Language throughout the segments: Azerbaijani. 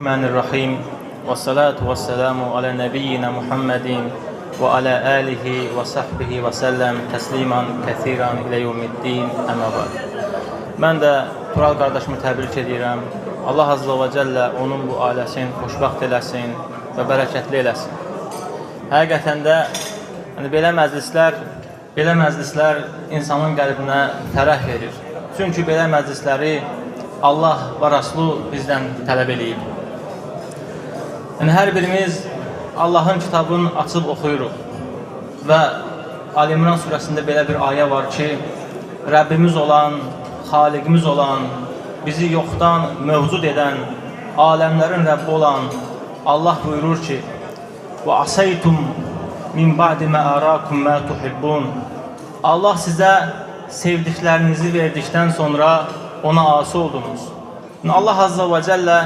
Bismillahirrahmanirrahim. Ve salatu ve selamu ala nebiyyina Muhammedin ve ala alihi ve sahbihi ve sellem təsliman kəsiran ilə yevmiddin əmə ba'd. Mən də Tural qardaşımı təbrik edirəm. Allah Azza və Cəllə onun bu ailəsini xoşbəxt eləsin və bərəkətli eləsin. Həqiqətən də belə məclislər insanın qəlbinə fərəh verir. Çünki belə məclisləri Allah və Rasulu bizdən tələb eləyib. Hər birimiz Allahın kitabını açıb oxuyuruq və Ali İmran surəsində belə bir ayə var ki, Rəbbimiz olan, Xaliqimiz olan, bizi yoxdan mövcud edən, aləmlərin Rəbbi olan Allah buyurur ki, وَعَسَيْتُمْ مِنْ بَعْدِ مَا أَرَاكُمْ مَا تُحِبُّونَ Allah sizə sevdiklərinizi verdikdən sonra ona asi oldunuz. Allah Azza və Cəllə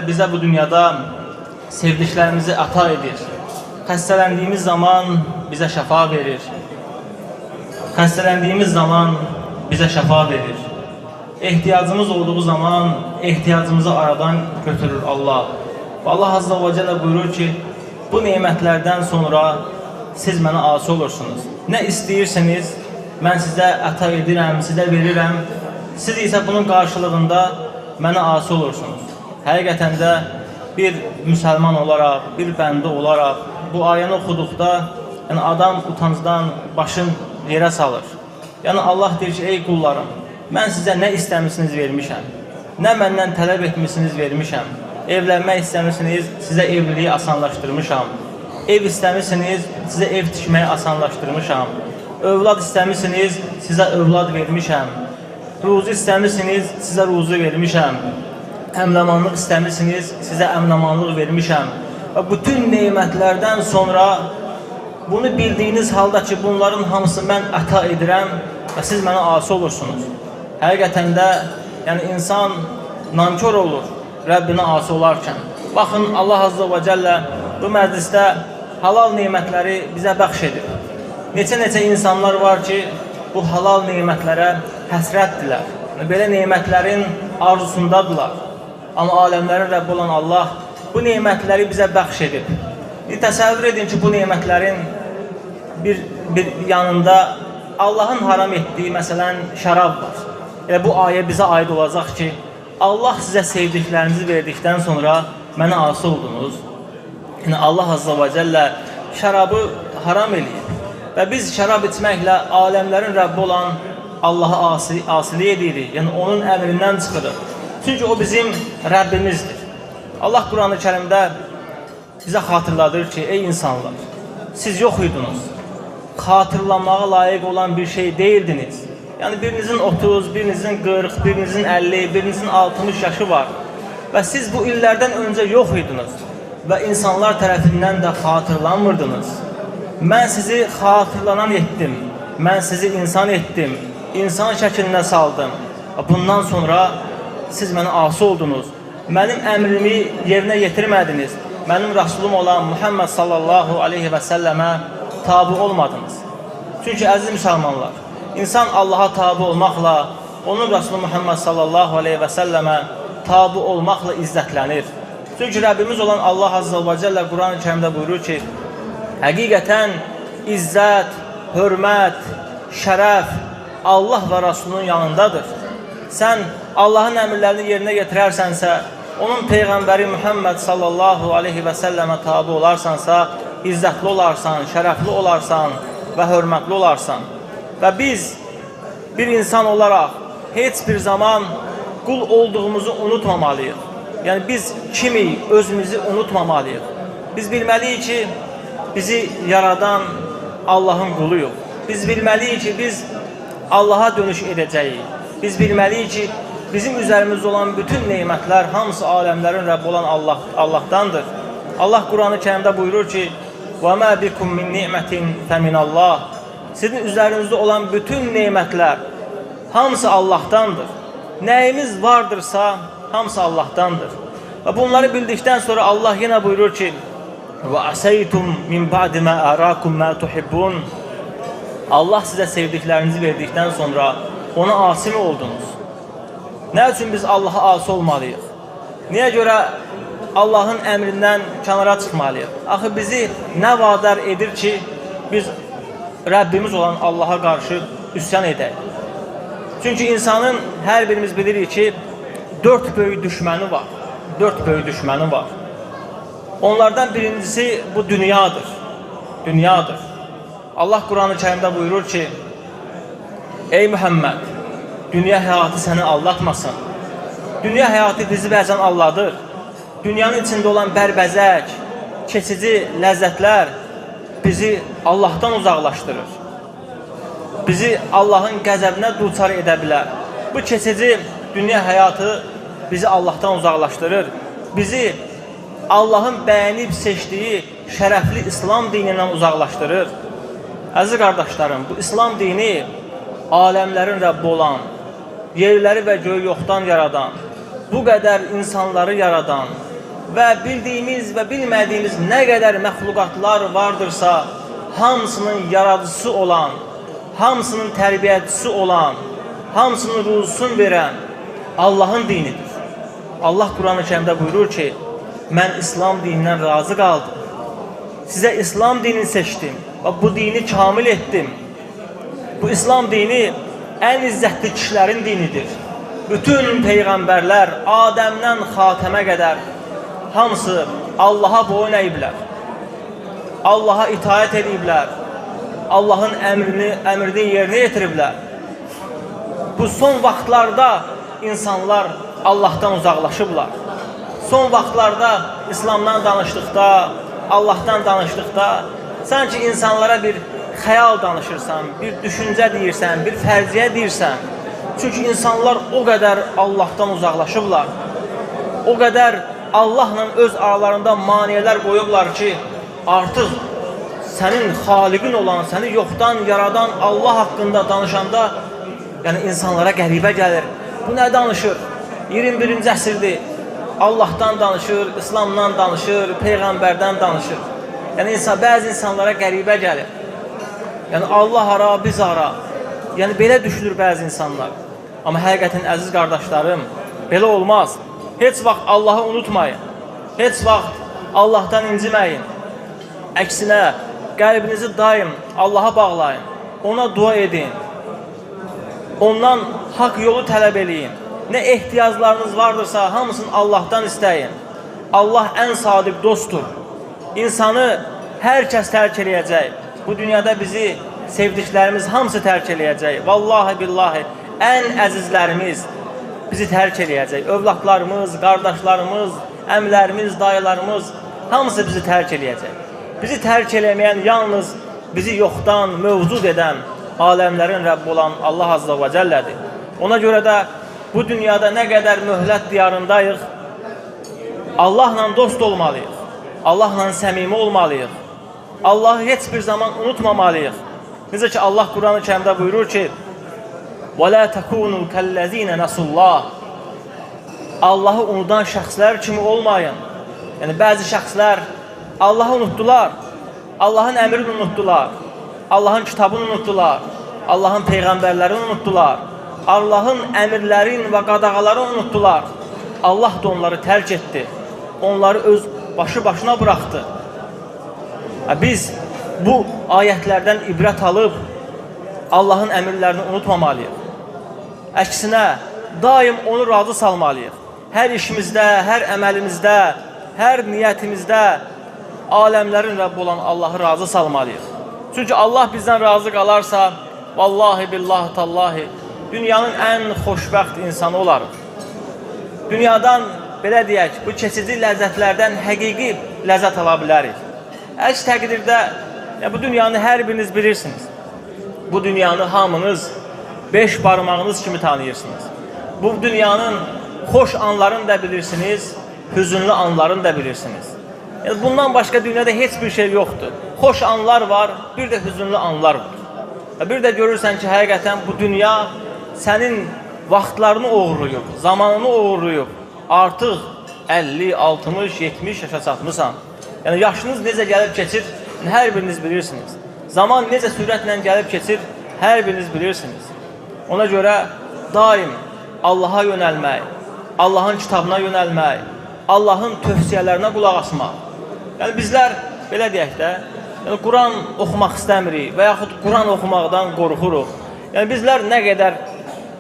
bizə bu dünyada sevdiklərimizi əta edir. Xəstələndiyimiz zaman bizə şəfa verir. Ehtiyacımız olduğu zaman ehtiyacımızı aradan götürür Allah. Allah Azza və Cəllə buyurur ki, bu nemətlərdən sonra siz mənə asi olursunuz. Nə istəyirsiniz, mən sizə əta edirəm, sizə verirəm. Siz isə bunun qarşılığında mənə asi olursunuz. Həqiqətən də bir müsəlman olaraq, bir bəndə olaraq bu ayəni oxuduqda adam utancdan başın yerə salır. Allah deyir ki, ey qullarım, mən sizə nə istəmişsiniz vermişəm, nə məndən tələb etmişsiniz vermişəm. Evlənmək istəmişsiniz, sizə evliliyi asanlaşdırmışam. Ev istəmişsiniz, sizə ev tikməyi asanlaşdırmışam. Övlad istəmişsiniz, sizə övlad vermişəm. Ruzu istəmişsiniz, sizə ruzu vermişəm. Əmnamanlıq istəmişsiniz, sizə əmnamanlıq vermişəm. Və bütün neymətlərdən sonra bunu bildiyiniz halda ki, bunların hamısını mən əta edirəm və siz mənə asi olursunuz. Həqiqətən də insan nankör olur Rəbbinə asi olarkən. Baxın, Allah Azza və Cəllə bu məclisdə halal neymətləri bizə bəxş edir. Neçə insanlar var ki, bu halal neymətlərə həsrətdirlər. Belə neymətlərin arzusundadılar. Amma aləmlərin Rəbbi olan Allah bu neymətləri bizə bəxş edib. Təsəvvür edin ki, bu neymətlərin bir yanında Allahın haram etdiyi, məsələn, şərab var. Bu ayə bizə aid olacaq ki, Allah sizə sevdiklərinizi verdikdən sonra mənə asi oldunuz. Allah Azza və Cəllə şərabı haram eləyib. Və biz şərab içməklə aləmlərin Rəbbi olan Allaha asili edirik. Onun əmrindən çıxırıq. Çünki o bizim Rəbbimizdir. Allah Quran-ı Kərimdə bizə xatırladır ki, ey insanlar, siz yox idiniz. Xatırlanmağa layiq olan bir şey deyildiniz. Birinizin 30, birinizin 40, birinizin 50, birinizin 60 yaşı var. Və siz bu illərdən öncə yox idiniz. Və insanlar tərəfindən də xatırlanmırdınız. Mən sizi xatırlanan etdim. Mən sizi insan etdim. İnsan şəklinə saldım. Bundan sonra siz mənə asi oldunuz. Mənim əmrimi yerinə yetirmədiniz. Mənim Rasulum olan Muhammed sallallahu aleyhi və səlləmə tabi olmadınız. Çünki əziz müsəlmanlar, insan Allaha tabi olmaqla, onun Rasulü Muhammed sallallahu aleyhi və səlləmə tabi olmaqla izzətlənir. Çünki Rəbbimiz olan Allah Azza və Cəllə Quran-ı Kərimdə buyurur ki, həqiqətən izzət, hörmət, şərəf Allah və Rasulunun yanındadır. Sən Allahın əmrlərini yerinə yetirərsənsə, onun Peyğəmbəri Muhammed sallallahu aleyhi və səlləmə tabi olarsansa, izzətli olarsan, şərəfli olarsan və hörmətli olarsan. Və biz bir insan olaraq heç bir zaman qul olduğumuzu unutmamalıyıq. Biz kimi özümüzü unutmamalıyıq. Biz bilməliyik ki, bizi yaradan Allahın quluyuq. Biz bilməliyik ki, biz Allaha dönüş edəcəyik. Biz bilməliyik ki, bizim üzərimizdə olan bütün neymətlər hamısı aləmlərin Rəbbi olan Allahdandır. Allah Quran-ı Kərimdə buyurur ki, وَمَا بِكُمْ مِنْ نِعْمَةٍ فَمِنَ اللّٰهِ Sizin üzərinizdə olan bütün neymətlər hamısı Allahdandır. Nəyimiz vardırsa hamısı Allahdandır. Və bunları bildikdən sonra Allah yenə buyurur ki, وَعَسَيْتُمْ مِنْ بَعْدِ مَا أَرَاكُمْ مَا تُحِبُّونَ Allah sizə sevdiklərinizi verdikdən sonra ona asi mi oldunuz? Nə üçün biz Allaha asi olmalıyıq? Niyə görə Allahın əmrindən kənara çıxmalıyıq? Axı bizi nə vadar edir ki, biz Rəbbimiz olan Allaha qarşı üsyan edək? Çünki insanın hər birimiz bilirik ki, 4 böyük düşməni var. 4 böyük düşməni var. Onlardan birincisi bu dünyadır. Dünyadır. Allah Quran-ı Kərimdə buyurur ki, ey Muhammed, dünya həyatı səni aldatmasın. Dünya həyatı bizi bəzən alladır. Dünyanın içində olan bərbəzək, keçici ləzzətlər bizi Allahdan uzaqlaşdırır. Bizi Allahın qəzəbinə duçar edə bilər. Bu keçici dünya həyatı bizi Allahdan uzaqlaşdırır. Bizi Allahın bəyənib seçdiyi şərəfli İslam dinindən uzaqlaşdırır. Əziz qardaşlarım, bu İslam dini aləmlərin Rəbbi olan, yerləri və göyü yoxdan yaradan, bu qədər insanları yaradan və bildiyimiz və bilmədiyimiz nə qədər məxluqatlar vardırsa, hamısının yaradıcısı olan, hamısının tərbiyəçisi olan, hamısının ruzusunu verən Allahın dinidir. Allah Quran-ı Kərimdə buyurur ki, mən İslam dinindən razı qaldım. Sizə İslam dinini seçdim və bu dini kamil etdim. Bu İslam dini ən izzətli kişilərin dinidir. Bütün peyğəmbərlər Adəmdən Xatəmə qədər hamısı Allaha boyun əyiblər. Allaha itaət ediblər. Allahın əmrini yerinə yetiriblər. Bu son vaxtlarda insanlar Allahdan uzaqlaşıblar. Son vaxtlarda İslamdan danışdıqda, Allahdan danışdıqda sanki insanlara bir xəyal danışırsan, bir düşüncə deyirsən, bir fərziyə deyirsən. Çünki insanlar o qədər Allahdan uzaqlaşıblar. O qədər Allahla öz aralarında maniyələr qoyublar ki, artıq sənin xaliqin olan, səni yoxdan yaradan Allah haqqında danışanda yəni insanlara qəribə gəlir. Bu nə danışır? 21-ci əsrdir. Allahdan danışır, İslamdan danışır, Peyğəmbərdən danışır. Yəni bəzi insanlara qəribə gəlir. Yəni Allah hara, biz hara. Yəni belə düşünür bəzi insanlar. Amma həqiqətən əziz qardaşlarım, belə olmaz. Heç vaxt Allahı unutmayın. Heç vaxt Allahdan inciməyin. Əksinə, qəlbinizi daim Allaha bağlayın. Ona dua edin. Ondan haqq yolu tələb eləyin. Nə ehtiyaclarınız vardırsa, hamısını Allahdan istəyin. Allah ən sadiq dostdur. İnsanı hər kəs tərk eləyəcək. Bu dünyada bizi sevdiklərimiz hamısı tərk eləyəcək. Vallahi billahi, ən əzizlərimiz bizi tərk eləyəcək. Övladlarımız, qardaşlarımız, əmlərimiz, dayılarımız hamısı bizi tərk eləyəcək. Bizi tərk eləməyən yalnız bizi yoxdan mövcud edən aləmlərin Rəbbi olan Allah Azza və Cəllədir. Ona görə də bu dünyada nə qədər möhlət diyarındayıq, Allahla dost olmalıyıq. Allahla səmimi olmalıyıq. Allahı heç bir zaman unutmamalıyıq. Necə ki Allah Quran-ı Kərimdə buyurur ki, وَلَا تَكُونُوا كَالَّذ۪ينَ نَسُوا اللّٰهِ Allahı unudan şəxslər kimi olmayın. Yəni bəzi şəxslər Allahı unutdular, Allahın əmrini unutdular, Allahın kitabını unutdular, Allahın peyğəmbərlərini unutdular, Allahın əmirlərin və qadağalarını unutdular. Allah da onları tərk etdi, onları öz başına bıraxdı. Biz bu ayətlərdən ibrət alıb Allahın əmirlərini unutmamalıyıq. Əksinə, daim onu razı salmalıyıq. Hər işimizdə, hər əməlimizdə, hər niyyətimizdə aləmlərin Rəbbi olan Allahı razı salmalıyıq. Çünki Allah bizdən razı qalarsa, vallahi billahi tallahi, dünyanın ən xoşbəxt insanı olarıq. Dünyadan, belə deyək, bu keçici ləzzətlərdən həqiqi ləzzət ala bilərik. Əks təqdirdə, bu dünyanı hər biriniz bilirsiniz. Bu dünyanı hamınız 5 barmağınız kimi tanıyırsınız. Bu dünyanın xoş anlarını da bilirsiniz, hüzünlü anlarını da bilirsiniz. Yəni, bundan başqa dünyada heç bir şey yoxdur. Xoş anlar var, bir də hüzünlü anlar var. Bir də görürsən ki, həqiqətən bu dünya sənin vaxtlarını uğurluyub, zamanını uğurluyub. Artıq 50, 60, 70 yaşa çatmışsan. Yəni, yaşınız necə gəlib keçir, hər biriniz bilirsiniz. Zaman necə sürətlə gəlib keçir, hər biriniz bilirsiniz. Ona görə daim Allaha yönəlmək, Allahın kitabına yönəlmək, Allahın tövsiyələrinə qulaq asmaq. Yəni bizlər belə deyək də, yəni Quran oxumaq istəmirik və yaxud Quran oxumaqdan qorxuruq. Yəni bizlər nə qədər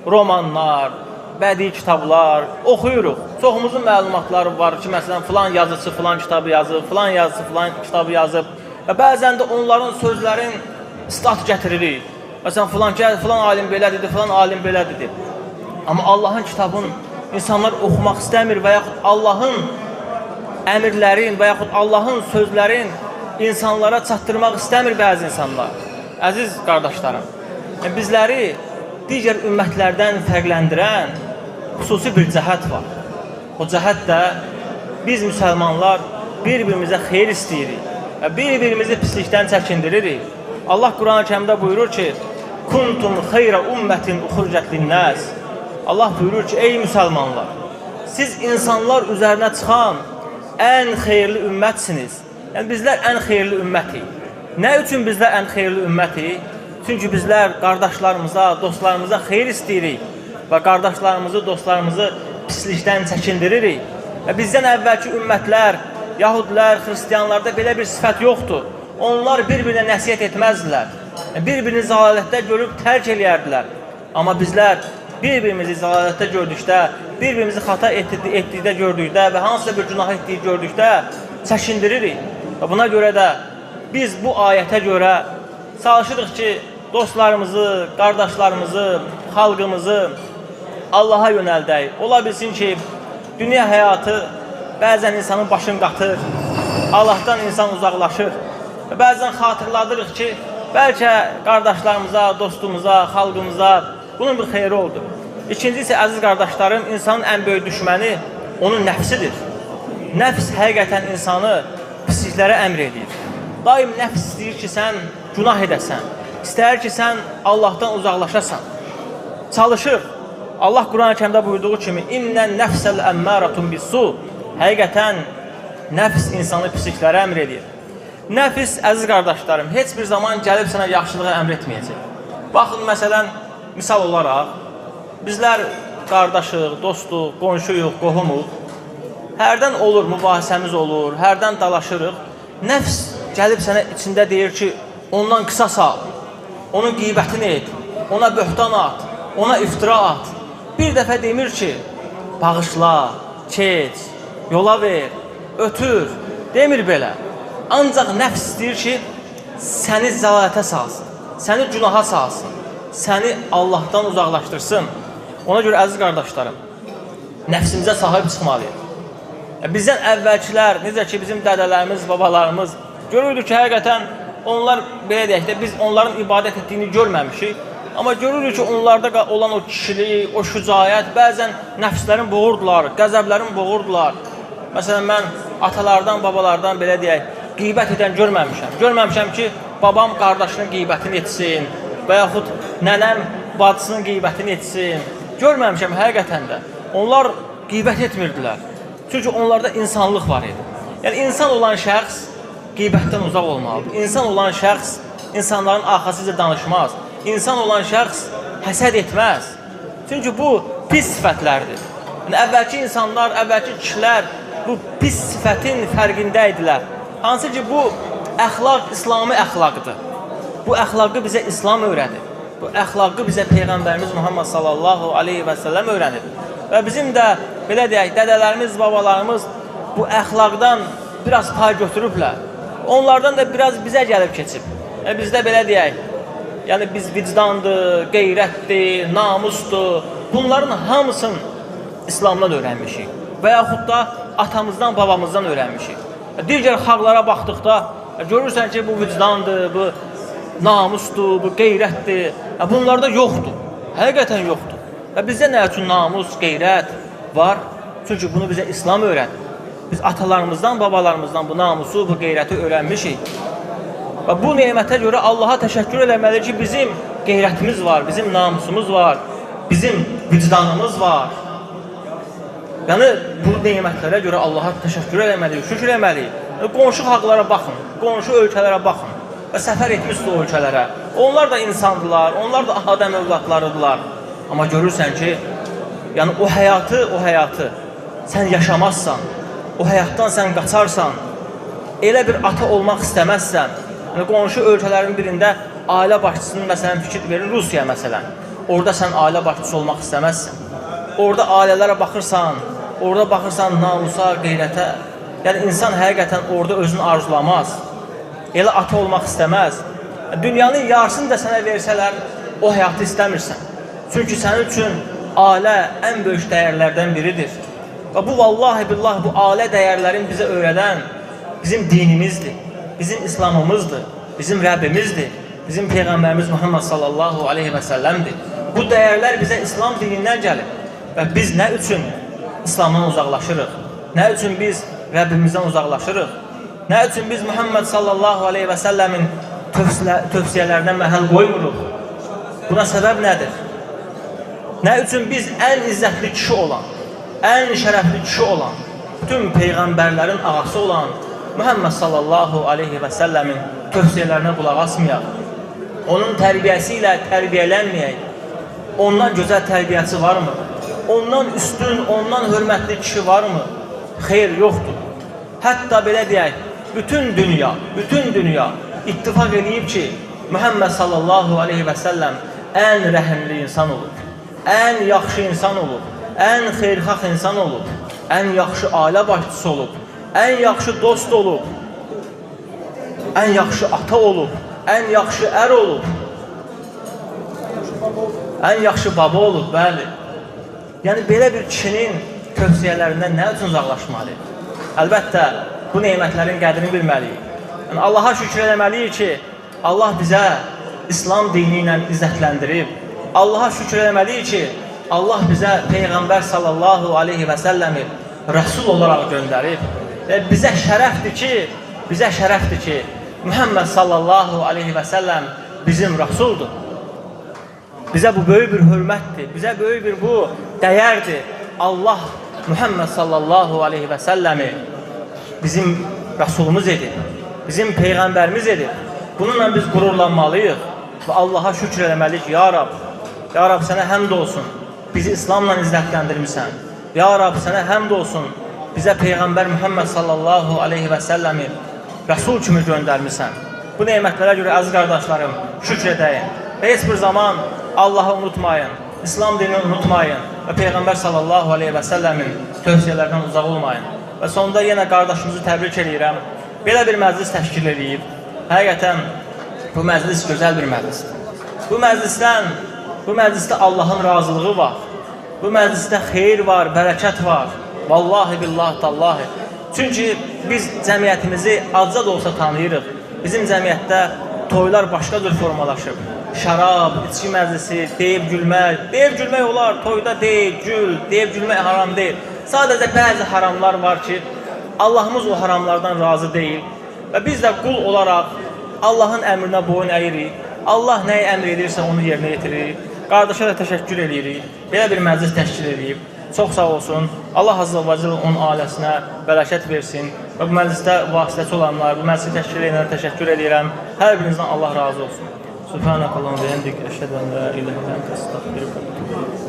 romanlar, bədii kitablar oxuyuruq. Çoxumuzun məlumatları var ki, məsələn, filan yazıcı filan kitabı yazıb, filan yazıcı filan kitabı yazıb və bəzən də onların sözlərin stat gətiririk. Məsələn, filan alim belə dedi, filan alim belə dedi. Amma Allahın kitabını insanlar oxumaq istəmir və yaxud Allahın əmirlərin və yaxud Allahın sözlərin insanlara çatdırmaq istəmir bəzi insanlar. Əziz qardaşlarım, bizləri digər ümmətlərdən fərqləndirən xüsusi bir cəhət var. O cəhət də biz müsəlmanlar bir-birimizə xeyir istəyirik və bir-birimizi pislikdən çəkindiririk. Allah Quran-ı Kərimdə buyurur ki, Kuntum xeyrə ümmətin uxurcət linnəs. Allah buyurur ki, ey müsəlmanlar, siz insanlar üzərinə çıxan ən xeyirli ümmətsiniz. Yəni bizlər ən xeyirli ümmətik. Nə üçün bizlər ən xeyirli ümmətik? Çünki bizlər qardaşlarımıza, dostlarımıza xeyir istəyirik və qardaşlarımızı, dostlarımızı pislikdən çəkindiririk. Və bizdən əvvəlki ümmətlər, yahudilər, xristiyanlarda belə bir sifət yoxdur. Onlar bir-birinə nəsiyyət etməzdilər. Bir-birini zəlalətdə görüb tərk eləyərdilər. Amma bizlər bir-birimizi zəlalətdə gördükdə, bir-birimizi xata etdikdə gördükdə və hansısa bir günah etdiyi gördükdə çəkindiririk. Və buna görə də biz bu ayətə görə çalışırıq ki, dostlarımızı, qardaşlarımızı, xalqımızı Allaha yönəldək. Ola bilsin ki, dünya həyatı bəzən insanın başını qatır, Allahdan insan uzaqlaşır. Və bəzən xatırladırıq ki, bəlkə qardaşlarımıza, dostumuza, xalqımıza bunun bir xeyri oldu. İkinci isə, əziz qardaşlarım, insanın ən böyük düşməni onun nəfsidir. Nəfs həqiqətən insanı pisliklərə əmr edir. Daim nəfs istəyir ki, sən günah edəsən, istəyir ki, sən Allahdan uzaqlaşasan. Çalışır. Allah Quran-ı Kərimdə buyurduğu kimi, İnnən nəfsəl əmmərətun bis-su. Həqiqətən nəfs insanı pisliklərə əmr edir. Nəfs, əziz qardaşlarım, heç bir zaman gəlib sənə yaxşılığa əmr etməyəcək. Baxın, məsələn, misal olaraq, bizlər qardaşıq, dostuq, qonşuyuq, qohumuq. Hərdən olur, mübahisəmiz olur, hərdən dalaşırıq. Nəfs gəlib sənə içində deyir ki, ondan qisas al, onun qeybətini et, ona böhtan at, ona iftira at. Bir dəfə demir ki, bağışla, keç, yola ver, ötür, demir belə. Ancaq nəfs istəyir ki, səni zəlalətə salsın, səni günaha salsın, səni Allahdan uzaqlaşdırsın. Ona görə, əziz qardaşlarım, nəfsimizə sahib çıxmalıyıq. Bizdən əvvəlkilər, necə ki, bizim dədələrimiz, babalarımız görürdük ki, həqiqətən onlar, belə deyək də, biz onların ibadət etdiyini görməmişik. Amma görürük ki, onlarda olan o kişilik, o şücaət, bəzən nəfslərin boğurdular, qəzəblərin boğurdular. Məsələn, mən atalardan, babalardan, belə deyək, qeybət edən görməmişəm. Görməmişəm ki, babam qardaşının qeybətini etsin və yaxud nənəm bacısının qeybətini etsin. Görməmişəm həqiqətən də. Onlar qeybət etmirdilər. Çünki onlarda insanlıq var idi. Yəni, insan olan şəxs qeybətdən uzaq olmalıdır. İnsan olan şəxs insanların arxasıca danışmaz. İnsan olan şəxs həsəd etməz. Çünki bu pis sifətlərdir. Yəni, əvvəlki insanlar, əvvəlki kişilər bu pis sifətin fərqində idilər. Hansı ki, bu əxlaq İslami əxlaqdır. Bu əxlaqı bizə İslam öyrədir. Bu əxlaqı bizə Peyğəmbərimiz Muhammed sallallahu aleyhi və səlləm öyrənir. Və bizim də, belə deyək, dədələrimiz, babalarımız bu əxlaqdan biraz pay götürüblər. Onlardan da biraz bizə gəlib keçib. Bizdə belə deyək, yəni biz vicdandır, qeyrətdir, namusdur, bunların hamısını İslamdan öyrənmişik və yaxud da atamızdan, babamızdan öyrənmişik. Digər xalqlara baxdıqda görürsən ki, bu vicdandır, bu namusdur, bu qeyrətdir, bunlarda yoxdur, həqiqətən yoxdur. Və bizdə nə üçün namus, qeyrət var? Çünki bunu bizə İslam öyrənir. Biz atalarımızdan, babalarımızdan bu namusu, bu qeyrəti öyrənmişik. Və bu nemətə görə Allaha təşəkkür eləməli ki, bizim qeyrətimiz var, bizim namusumuz var, bizim vicdanımız var. Yəni, bu nemətlərə görə Allaha təşəkkür eləməliyik, şükür eləməliyik. Qonşu xalqlara baxın, qonşu ölkələrə baxın və səfər etmişsiniz o ölkələrə. Onlar da insandılar, onlar da Adəm övladlarıdırlar. Amma görürsən ki, Yəni o həyatı sən yaşamazsan, o həyatdan sən qaçarsan, elə bir ata olmaq istəməzsən. Yəni qonşu ölkələrin birində ailə başçısının məsələn fikir verir, Rusiya məsələn. Orada sən ailə başçısı olmaq istəməzsən. Orada ailələrə baxırsan, orada baxırsan namusa, qeyrətə. Yəni insan həqiqətən orada özünü arzulamaz. Elə ata olmaq istəməz. Dünyanın yarısını da sənə versələr, o həyatı istəmirsən. Çünki sənin üçün ailə ən böyük dəyərlərdən biridir. Və bu vallahi billahi bu ailə dəyərlərin bizə öyrədən bizim dinimizdir, bizim İslamımızdır, bizim Rəbbimizdir, bizim Peyğəmbərimiz Muhammed sallallahu aleyhi və səlləmdir. Bu dəyərlər bizə İslam dinindən gəlir və biz nə üçün İslamdan uzaqlaşırıq? Nə üçün biz Rəbbimizdən uzaqlaşırıq? Nə üçün biz Muhammed sallallahu aleyhi və səlləmin tövsiyələrinə məhəl qoymuruq? Buna səbəb nədir? Nə üçün biz ən izzətli kişi olan, ən şərəfli kişi olan, bütün Peyğəmbərlərin ağası olan Muhammed sallallahu aleyhi və səlləmin tövsiyələrinə qulaq asmayaq? Onun tərbiyəsi ilə tərbiyələnməyək? Ondan gözəl tərbiyəsi varmı? Ondan üstün, ondan hörmətli kişi varmı? Xeyr, yoxdur. Hətta belə deyək, bütün dünya ittifaq edib ki, Muhammed sallallahu aleyhi və səlləm ən rəhimli insan olub, ən yaxşı insan olub, ən xeyrxax insan olub, ən yaxşı ailə başçısı olub, ən yaxşı dost olub, ən yaxşı ata olub, ən yaxşı ər olub, ən yaxşı baba olub, bəli. Yəni, belə bir kişinin tövsiyələrindən nə üçün uzaqlaşmalıyıq? Əlbəttə, bu neymətlərin qədrini bilməliyik. Yəni, Allaha şükür eləməliyik ki, Allah bizə İslam dini ilə izzətləndirib. Allaha şükür eləməliyik ki, Allah bizə Peyğəmbər sallallahu aleyhi və səlləmi Rəsul olaraq göndərib. Bizə şərəfdir ki, Muhammed sallallahu aleyhi və səlləm bizim Rəsuldur. Bizə bu böyük bir hörmətdir, bizə böyük bir bu dəyərdir. Allah Muhammed sallallahu aleyhi və səlləmi bizim Rəsulumuz edib, bizim Peyğəmbərimiz edib. Bununla biz qürurlanmalıyıq və Allaha şükür eləməliyik. Ya Rab, sənə həmd olsun, bizi İslamla izzətləndirmirsən. Ya Rab, sənə həmd olsun, bizə Peyğəmbər Muhammed sallallahu aleyhi və səlləmi Rəsul kimi göndərmirsən. Bu neymətlərə görə əziz qardaşlarım, şükür edəyin. Və heç bir zaman Allahı unutmayın, İslam dinini unutmayın və Peyğəmbər sallallahu aleyhi və səlləmin tövsiyələrdən uzaq olmayın. Və sonunda yenə qardaşımızı təbrik edirəm. Belə bir məclis təşkil edib. Həqiqətən bu məclis gözəl bir məclisdir. Bu məclisdə Allahın razılığı var. Bu məclisdə xeyir var, bərəkət var. Vallahi billahi tallahi. Çünki biz cəmiyyətimizi azca da olsa tanıyırıq. Bizim cəmiyyətdə toylar başqa cür formalaşıb. Şərab, içki məclisi, deyib gülmək olar, toyda deyib gülmək haram deyil. Sadəcə bəzi haramlar var ki, Allahımız o haramlardan razı deyil və biz də qul olaraq Allahın əmrinə boyun əyirik. Allah nəyi əmr edirsə onu yerinə yetiririk. Qardaşa da təşəkkür edirik. Belə bir məclis təşkil edib. Çox sağ olsun. Allah azza və cəllə onun ailəsinə bərəkət versin və bu məclisdə vasitəçi olanlar, bu məclisi təşkil edənlərə təşəkkür edirəm. Hər birinizdən Allah razı olsun. Subhanakallahumma və bihamdik, əşhədu an la ilaha illə ente, estağfiruke və etûbü ileyk.